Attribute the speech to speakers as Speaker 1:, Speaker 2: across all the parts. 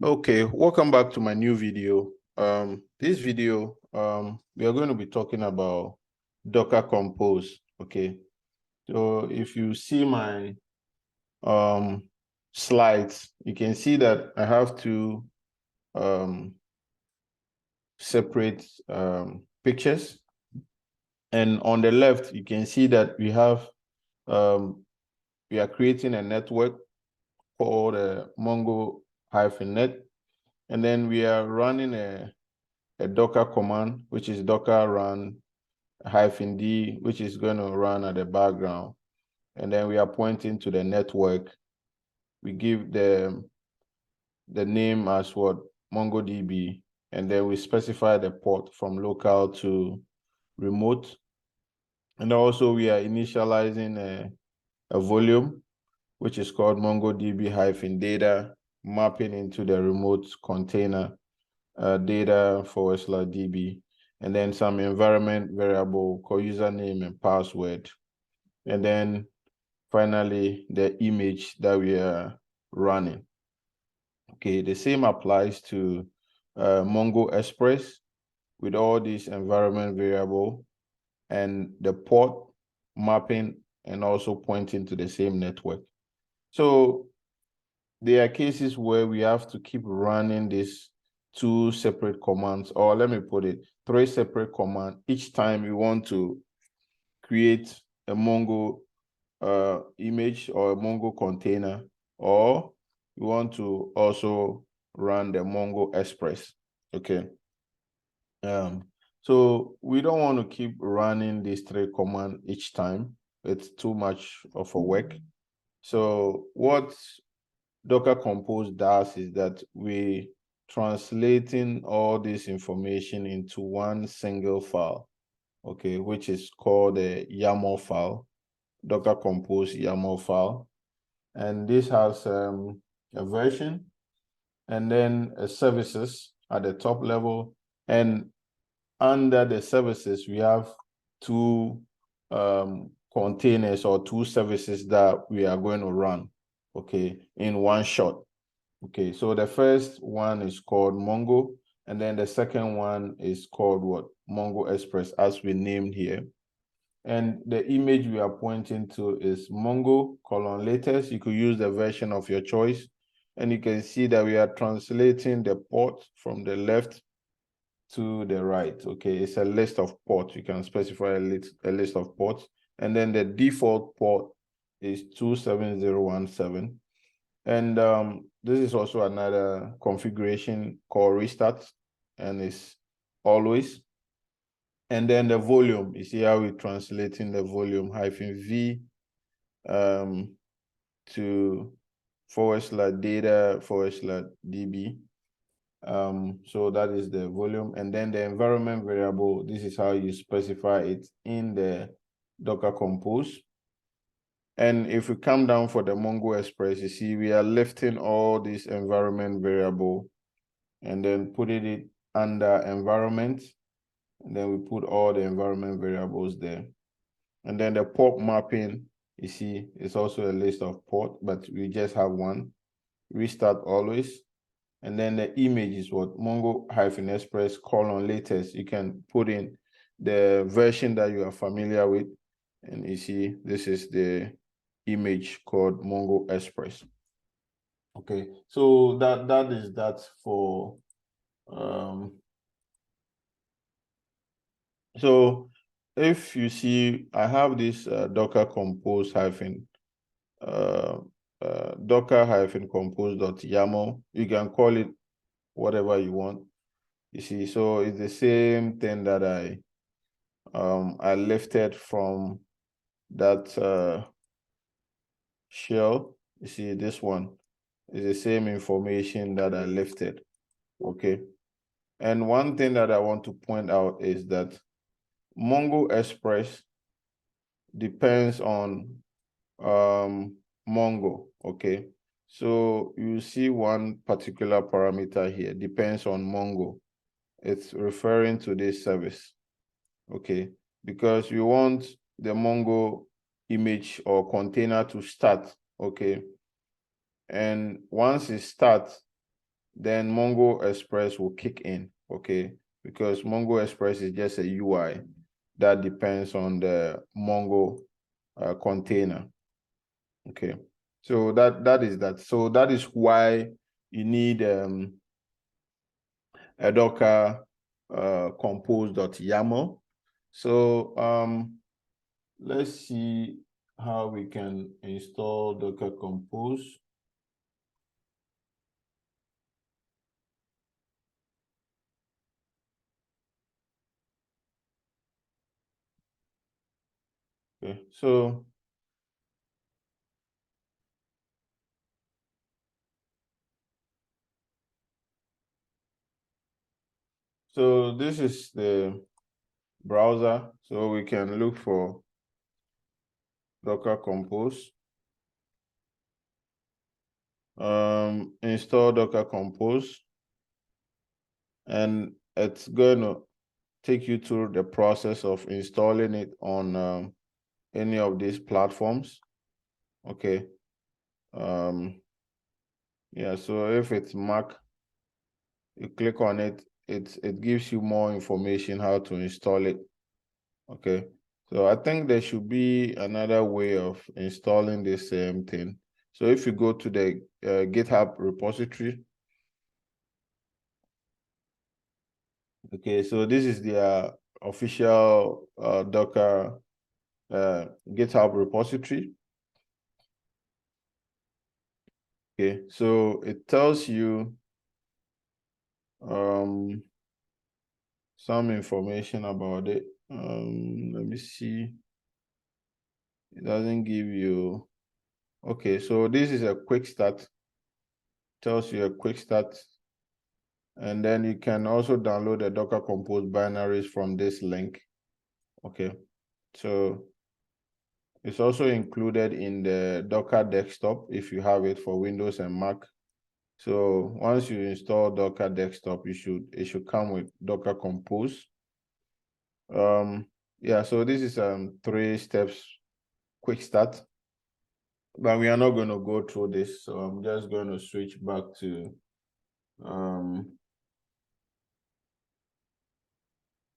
Speaker 1: Okay, welcome back to my new video. This video, we are going to be talking about Docker Compose. Okay, so if you see my slides, you can see that I have two separate pictures, and on the left you can see that we are creating a network called Mongo-net, and then we are running a Docker command, which is Docker run -d, which is going to run at the background. And then we are pointing to the network. We give the name as what? MongoDB. And then we specify the port from local to remote. And also we are initializing a volume, which is called MongoDB-data, mapping into the remote container data/db, and then some environment variable called username and password. And then finally, the image that we are running. Okay, the same applies to Mongo Express with all these environment variable and the port mapping and also pointing to the same network. So there are cases where we have to keep running these two separate commands, or let me put it, three separate commands each time you want to create a Mongo image or a Mongo container, or you want to also run the Mongo Express. Okay. So we don't want to keep running these three commands each time. It's too much of a work. So what Docker Compose does is that we translating all this information into one single file, okay, which is called a YAML file, Docker Compose YAML file. And this has a version and then a services at the top level. And under the services, we have two containers or two services that we are going to run, okay, in one shot. Okay, so the first one is called Mongo, and then the second one is called what? Mongo Express, as we named here. And the image we are pointing to is Mongo:\latest. You could use the version of your choice. And you can see that we are translating the port from the left to the right. Okay, it's a list of ports. You can specify a list of ports. And then the default port is 27017. And this is also another configuration called restart, and it's always. And then the volume, you see how we're translating the volume -v to /data/db. So that is the volume. And then the environment variable, this is how you specify it in the Docker Compose. And if we come down for the Mongo Express, you see we are lifting all these environment variable and then putting it under environment. And then we put all the environment variables there. And then the port mapping, you see, it's also a list of port, but we just have one. Restart always. And then the image is what? Mongo-Express:\latest. You can put in the version that you are familiar with. And you see, this is the image called Mongo Express. Okay, so that is that for so if you see, I have this Docker Compose Docker-compose.yaml. You can call it whatever you want. You see, so it's the same thing that I lifted from that shell. You see, this one is the same information that I lifted. Okay. And one thing that I want to point out is that Mongo Express depends on Mongo. Okay. So you see one particular parameter here, depends on Mongo. It's referring to this service. Okay. Because you want the Mongo image or container to start. Okay. And once it starts, then Mongo Express will kick in, okay? Because Mongo Express is just a UI that depends on the Mongo container, okay? So that is that. So that is why you need a Docker compose.yaml. So let's see how we can install Docker Compose. Okay, so this is the browser, so we can look for Docker Compose. Install Docker Compose, and it's going to take you through the process of installing it on any of these platforms. Okay. Yeah, so if it's Mac, you click on it, it gives you more information how to install it. Okay, so I think there should be another way of installing the same thing. So if you go to the GitHub repository, okay, so this is the official Docker GitHub repository. Okay, so it tells you some information about it. Let me see. It doesn't give you. Okay, so this is a quick start. Tells you a quick start. And then you can also download the Docker Compose binaries from this link. Okay, so it's also included in the Docker desktop if you have it for Windows and Mac. So once you install Docker desktop, it should come with Docker Compose. Yeah, so this is 3 steps quick start, but we are not going to go through this. So I'm just going to switch back to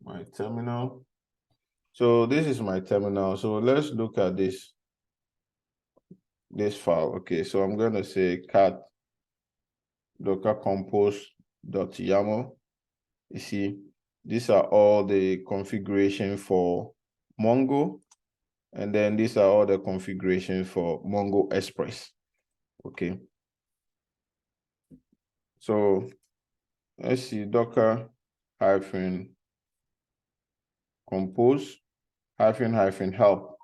Speaker 1: my terminal. So this is my terminal. So let's look at this file. Okay, so I'm going to say cat docker compose.yaml. You see, these are all the configuration for Mongo, and then these are all the configuration for Mongo Express. Okay, so let's see, docker hyphen compose hyphen help.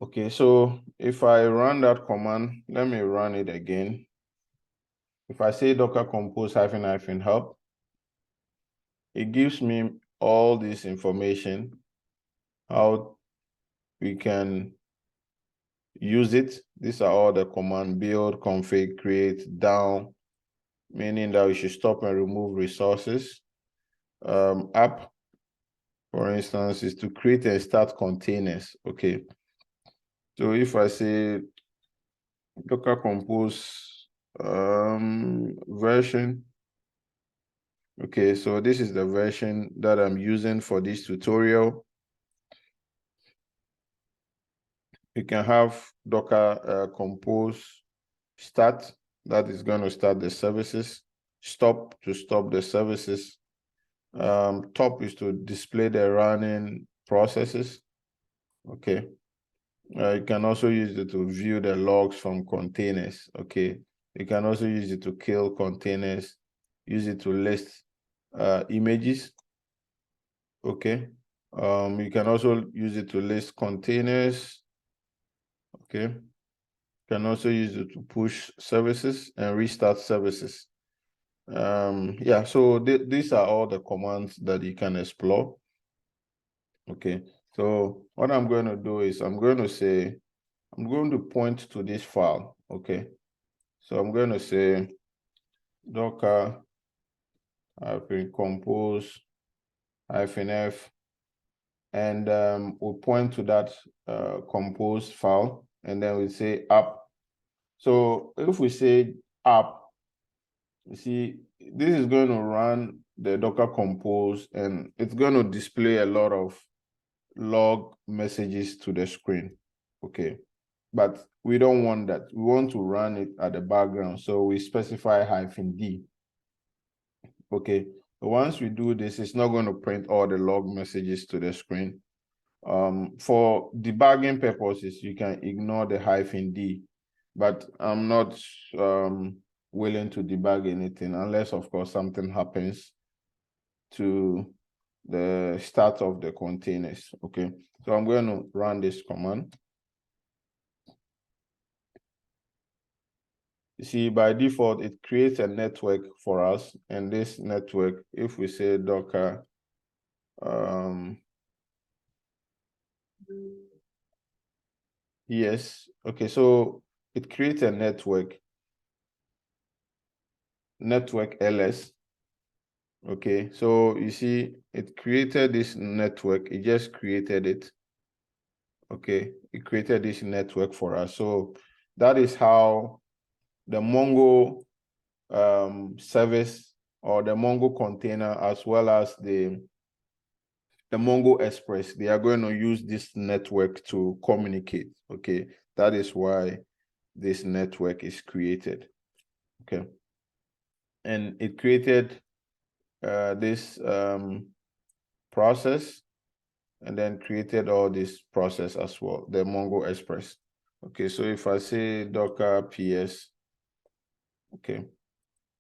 Speaker 1: Okay, so if I run that command, let me run it again. If I say docker compose hyphen help, it gives me all this information, how we can use it. These are all the command: build, config, create, down, meaning that we should stop and remove resources. App, for instance, is to create and start containers. Okay, so if I say docker compose version, okay, so this is the version that I'm using for this tutorial. You can have docker compose start, that is going to start the services, stop to stop the services, top is to display the running processes. Okay, you can also use it to view the logs from containers. Okay, you can also use it to kill containers, use it to list images. Okay, you can also use it to list containers. Okay, you can also use it to push services and restart services. Yeah, so these are all the commands that you can explore. Okay, so what I'm going to do is I'm going to point to this file. Okay, so I'm going to say docker hyphen compose hyphen f, and we'll point to that compose file, and then we say app. So if we say app, you see, this is going to run the Docker Compose, and it's going to display a lot of log messages to the screen. Okay. But we don't want that. We want to run it at the background. So we specify -d. Okay. Once we do this, it's not going to print all the log messages to the screen. For debugging purposes, you can ignore the -d, but I'm not willing to debug anything unless, of course, something happens to the start of the containers. Okay, so I'm going to run this command. You see, by default, it creates a network for us, and this network, if we say Docker, yes, okay, so it creates a network ls. Okay, so you see, it created this network. It just created it. Okay, it created this network for us. So that is how the Mongo service or the Mongo container, as well as the Mongo Express, they are going to use this network to communicate. Okay, that is why this network is created. Okay, and it created this process, and then created all this process as well, the Mongo Express. Okay, so if I say Docker PS, okay,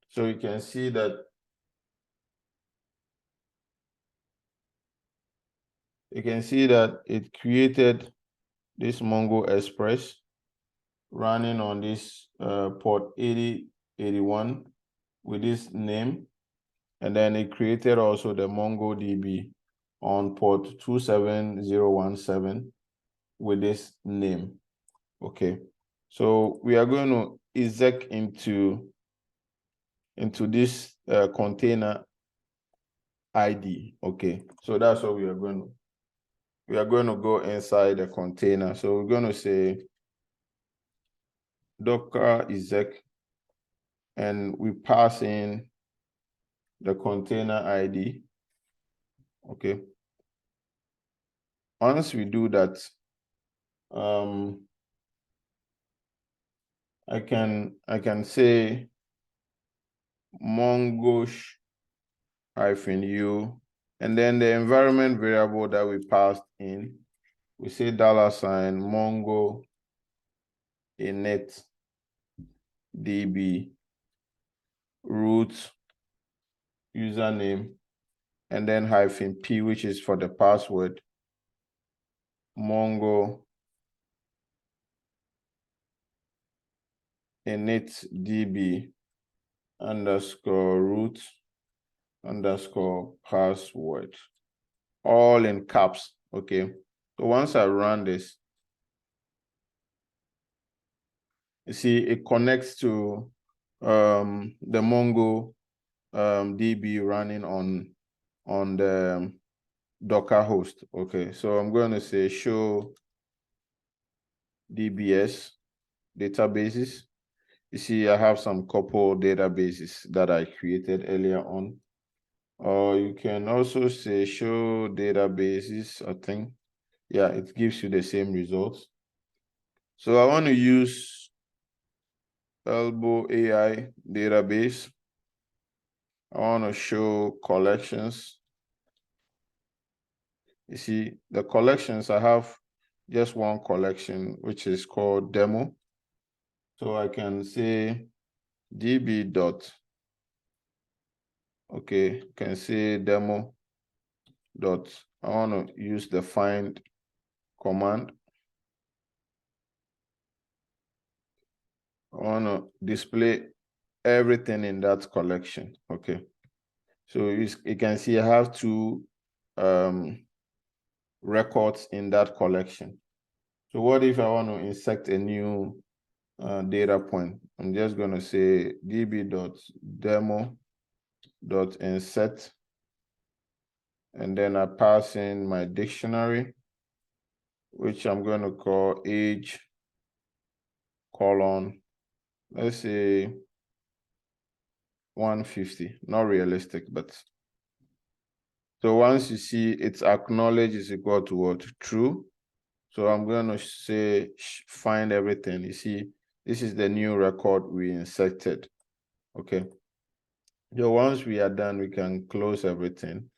Speaker 1: so you can see that it created this Mongo Express running on this port 8081 with this name, and then it created also the MongoDB on port 27017 with this name. Okay, so we are going to exec into this container ID. Okay, so that's what we are going to go inside the container. So we're going to say Docker exec, and we pass in the container ID. Okay, once we do that, I can say mongo-u, and then the environment variable that we passed in, we say $mongo init db root username, and then -p, which is for the password, mongo init db underscore root underscore password, all in caps. Okay, so once I run this, you see it connects to the Mongo DB running on the Docker host. Okay, so I'm going to say show DBS databases. You see, I have some couple databases that I created earlier on. Or you can also say show databases, I think. Yeah, it gives you the same results. So I want to use Elbow AI database. I want to show collections. You see, the collections, I have just one collection, which is called demo. So I can say db dot, okay, can say demo dot, I want to use the find command. I want to display everything in that collection. Okay, so you can see I have two records in that collection. So what if I want to insert a new data point? I'm just going to say db.demo.insert, and then I pass in my dictionary, which I'm going to call age colon, let's say 150, not realistic, but so once you see it's acknowledged is equal to what? True. So I'm going to say find everything. You see, this is the new record we inserted. Okay. So once we are done, we can close everything.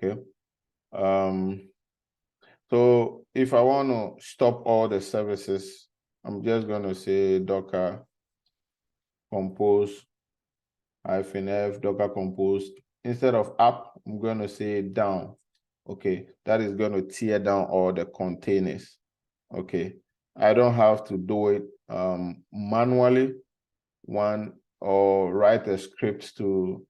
Speaker 1: Okay. So if I want to stop all the services, I'm just going to say docker compose -f docker compose. Instead of up, I'm going to say down. Okay, that is going to tear down all the containers. Okay, I don't have to do it manually or write a script to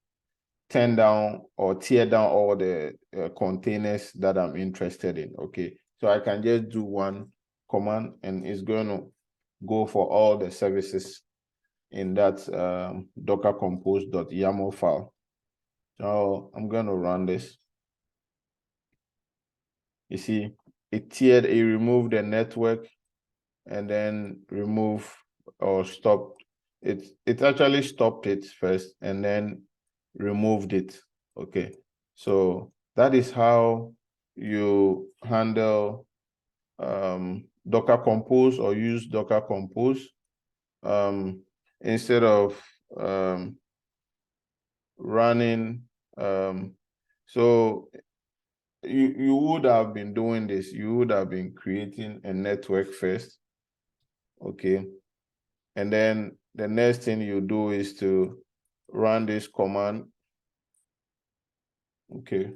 Speaker 1: turn down or tear down all the containers that I'm interested in. Okay, so I can just do one command and it's going to go for all the services in that docker compose.yaml file. So I'm going to run this. You see, it removed the network and then remove or stopped it. It actually stopped it first and then removed it. Okay, so that is how you handle Docker Compose or use Docker Compose instead of running. So you would have been doing this. You would have been creating a network first. Okay, and then the next thing you do is to run this command. Okay,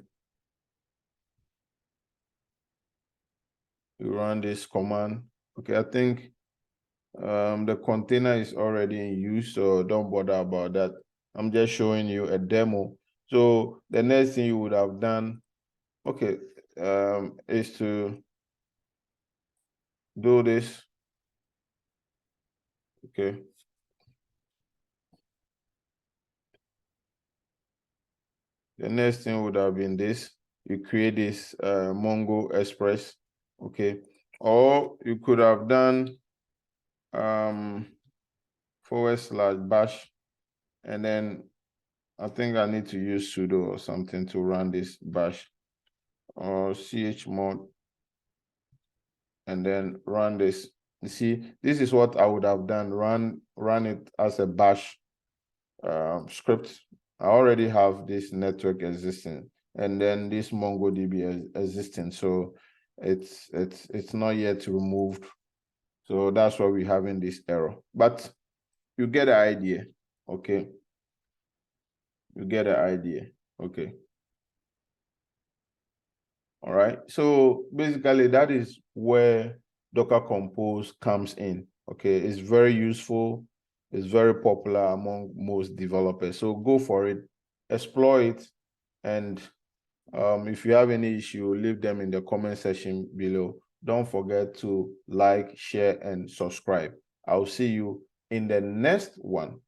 Speaker 1: you run this command. Okay, I think the container is already in use, so don't bother about that. I'm just showing you a demo. So the next thing you would have done, okay, is to do this. Okay. The next thing would have been this. You create this Mongo Express, okay? Or you could have done /bash, and then I think I need to use sudo or something to run this bash, or chmod, and then run this. You see, this is what I would have done, run it as a bash script. I already have this network existing, and then this MongoDB existing, so it's not yet removed. So that's why we're having this error. But you get the idea, okay? You get the idea, okay? All right. So basically, that is where Docker Compose comes in. Okay, it's very useful. It's very popular among most developers. So go for it, explore it, and if you have any issue, leave them in the comment section below. Don't forget to like, share, and subscribe. I'll see you in the next one.